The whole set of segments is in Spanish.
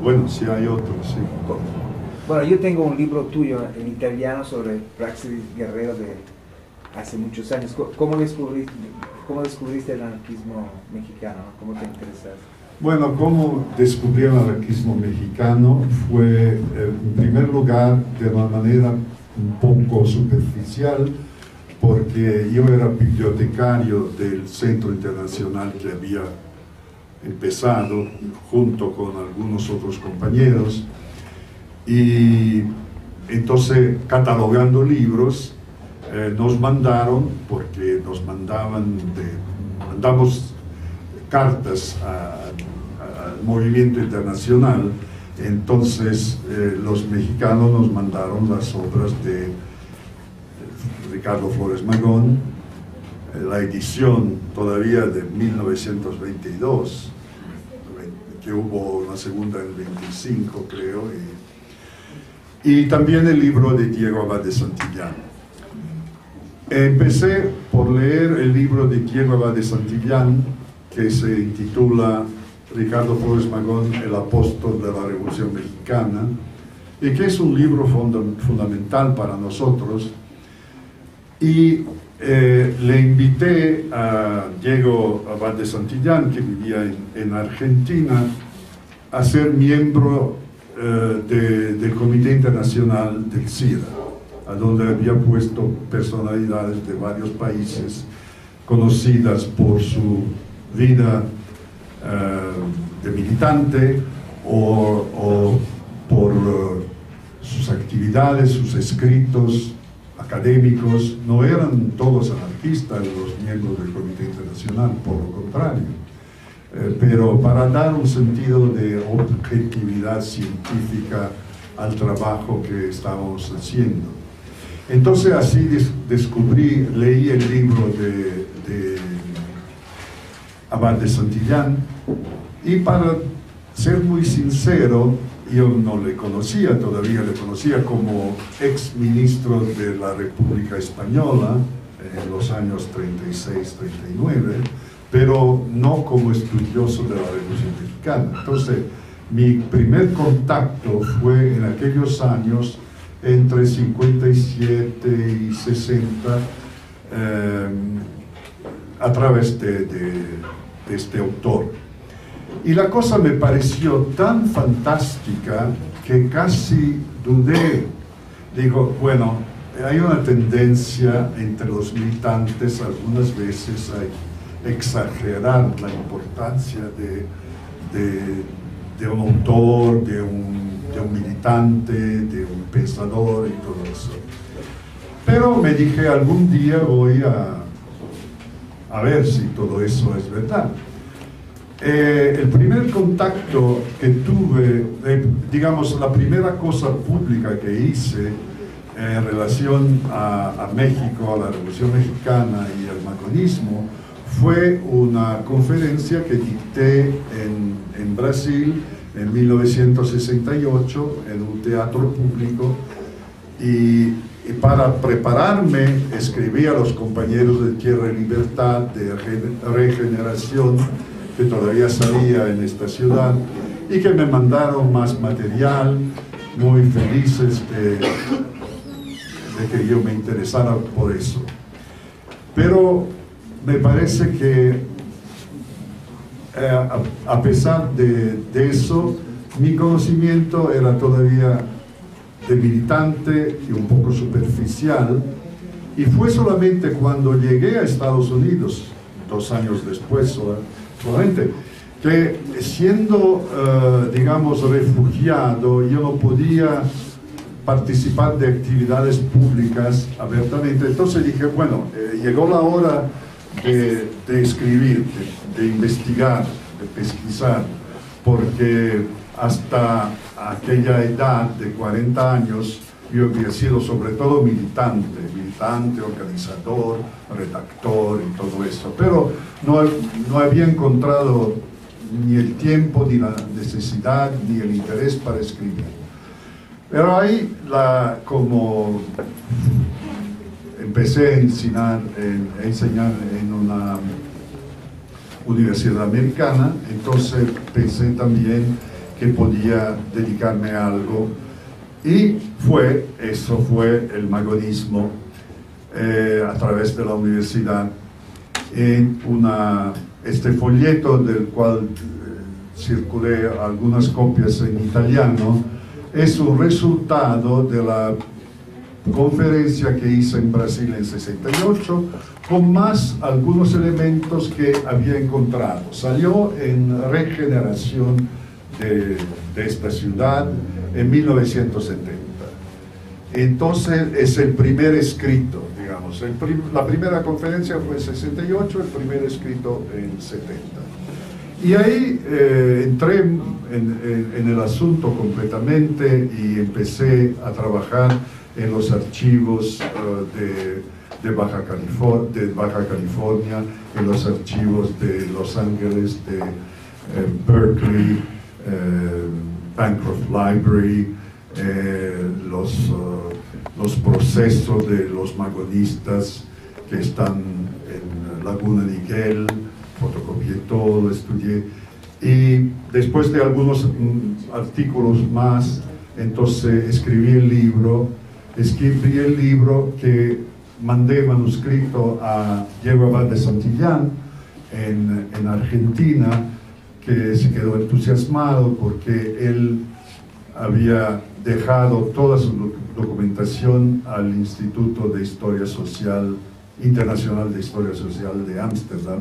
Bueno, sí hay otros, sí. Bueno, yo tengo un libro tuyo en italiano sobre Praxedis Guerrero de hace muchos años. ¿Cómo descubriste el anarquismo mexicano? ¿Cómo te interesaste? Bueno, cómo descubrí el anarquismo mexicano fue, en primer lugar, de una manera un poco superficial, porque yo era bibliotecario del Centro Internacional que había empezado junto con algunos otros compañeros, y entonces catalogando libros nos mandaron, porque nos mandamos cartas al movimiento internacional. Entonces los mexicanos nos mandaron las obras de Ricardo Flores Magón, la edición todavía de 1922, que hubo una segunda en 25 creo, y también el libro de Diego Abad de Santillán. Empecé por leer el libro de Diego Abad de Santillán, que se intitula Ricardo Flores Magón, el apóstol de la Revolución Mexicana, y que es un libro fundamental para nosotros. Y le invité a Diego Abad de Santillán, que vivía en Argentina, a ser miembro del Comité Internacional del SIDA, a donde había puesto personalidades de varios países conocidas por su vida de militante o por sus actividades, sus escritos académicos. No eran todos anarquistas los miembros del Comité Internacional, por lo contrario, pero para dar un sentido de objetividad científica al trabajo que estábamos haciendo. Entonces así leí el libro de Abad de Santillán, y para ser muy sincero, yo no le conocía todavía, le conocía como ex ministro de la República Española en los años 36-39, pero no como estudioso de la Revolución Mexicana. Entonces, mi primer contacto fue en aquellos años, entre 57 y 60, a través de este autor. Y la cosa me pareció tan fantástica que casi dudé. Digo, bueno, hay una tendencia entre los militantes algunas veces a exagerar la importancia de un autor, de un militante, de un pensador y todo eso. Pero me dije, algún día voy a ver si todo eso es verdad. El primer contacto que tuve, digamos, la primera cosa pública que hice en relación a México, a la Revolución Mexicana y al magonismo, fue una conferencia que dicté en Brasil en 1968 en un teatro público, y para prepararme escribí a los compañeros de Tierra y Libertad, de Regeneración, que todavía salía en esta ciudad, y que me mandaron más material, muy felices de que yo me interesara por eso. Pero me parece que a pesar de eso, mi conocimiento era todavía de militante y un poco superficial, y fue solamente cuando llegué a Estados Unidos, 2 años después solamente, que siendo, digamos, refugiado, yo no podía participar de actividades públicas abiertamente. Entonces dije, bueno, llegó la hora de escribir, de investigar, de pesquisar, porque hasta aquella edad de 40 años yo había sido sobre todo militante, organizador, redactor y todo eso, pero no había encontrado ni el tiempo, ni la necesidad, ni el interés para escribir. Pero ahí, como empecé a enseñar en una universidad americana, entonces pensé también que podía dedicarme a algo. Y eso fue el magonismo a través de la universidad. En este folleto del cual circulé algunas copias en italiano, es un resultado de la conferencia que hice en Brasil en 68, con más algunos elementos que había encontrado. Salió en Regeneración de esta ciudad en 1970. Entonces es el primer escrito, digamos. La primera conferencia fue en 68, el primer escrito en 70. Y ahí entré en el asunto completamente y empecé a trabajar en los archivos de Baja California, en los archivos de Los Ángeles, de Berkeley, Bancroft Library, los procesos de los magonistas que están en Laguna Niguel, fotocopié todo, estudié, y después de algunos artículos más, entonces escribí el libro que mandé manuscrito a Diego Abad de Santillán en Argentina, que se quedó entusiasmado porque él había dejado toda su documentación al Instituto de Historia Social, Internacional de Historia Social de Ámsterdam,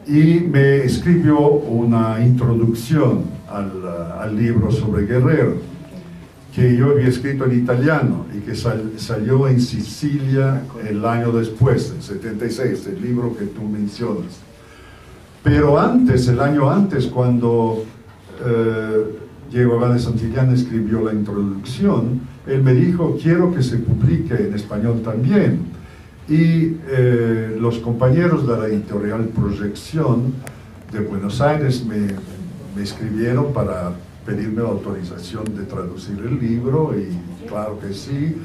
y me escribió una introducción al libro sobre Guerrero, que yo había escrito en italiano y que salió en Sicilia el año después, en 76, el libro que tú mencionas. Pero antes, el año antes, cuando Diego Abad de Santillán escribió la introducción, él me dijo: quiero que se publique en español también. Y los compañeros de la editorial Proyección de Buenos Aires me escribieron para pedirme la autorización de traducir el libro, y claro que sí,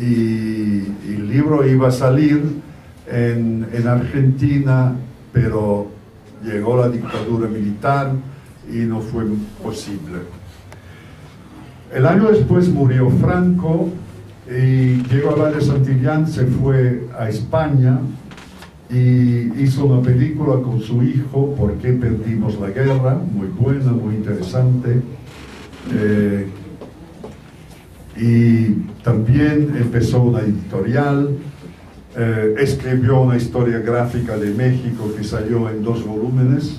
y el libro iba a salir en Argentina, pero llegó la dictadura militar y no fue posible. El año después murió Franco, y Diego Abad de Santillán se fue a España y hizo una película con su hijo, ¿Por qué perdimos la guerra?, muy buena, muy interesante. Y también empezó una editorial, escribió una historia gráfica de México que salió en 2 volúmenes,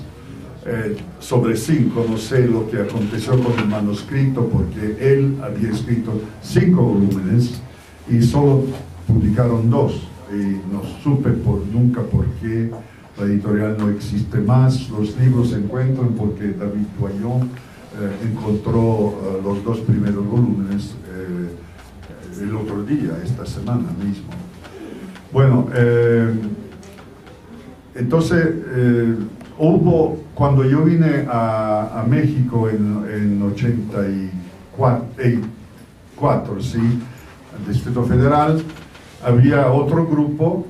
sobre 5, no sé lo que aconteció con el manuscrito, porque él había escrito 5 volúmenes y solo publicaron 2, y no supe nunca por qué la editorial no existe más. Los libros se encuentran porque David Doyon encontró los 2 primeros volúmenes el otro día, esta semana mismo. Bueno, entonces cuando yo vine a México en 84, ¿sí?, al Distrito Federal, había otro grupo,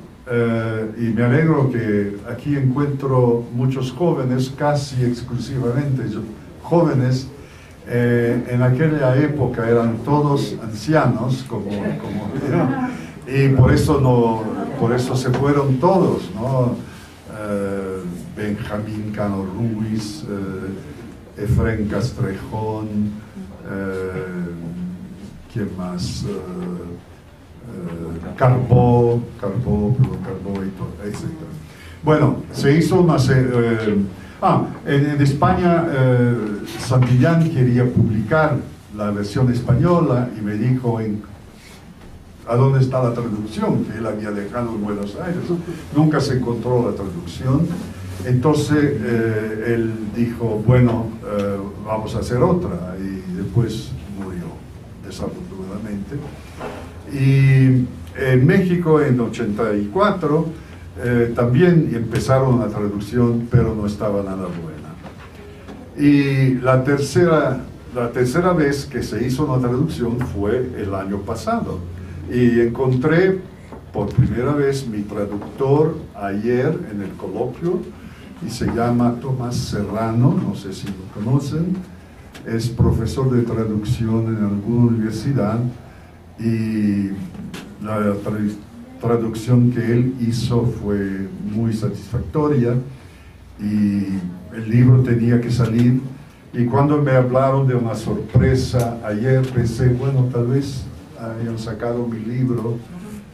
y me alegro que aquí encuentro muchos jóvenes, casi exclusivamente jóvenes. En aquella época eran todos ancianos, y por eso se fueron todos, ¿no? Benjamín Cano Ruiz, Efrén Castrejón, ¿quién más? Carbó, etc. Bueno, se hizo una en España Santillán quería publicar la versión española y me dijo ¿a dónde está la traducción? Que él había dejado en Buenos Aires. Nunca se encontró la traducción. Entonces él dijo: bueno, vamos a hacer otra, y después murió, desafortunadamente. Y en México en 84 también empezaron la traducción, pero no estaba nada buena. Y la tercera vez que se hizo una traducción fue el año pasado, y encontré por primera vez mi traductor ayer en el coloquio, y se llama Tomás Serrano, no sé si lo conocen. es profesor de traducción en alguna universidad y la traducción que él hizo fue muy satisfactoria y el libro tenía que salir. Y cuando me hablaron de una sorpresa ayer, pensé, bueno, tal vez hayan sacado mi libro,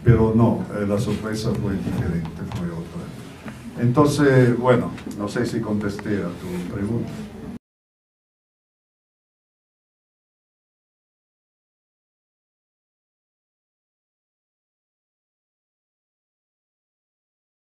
pero no, la sorpresa fue diferente, fue otra. Entonces, bueno, no sé si contesté a tu pregunta.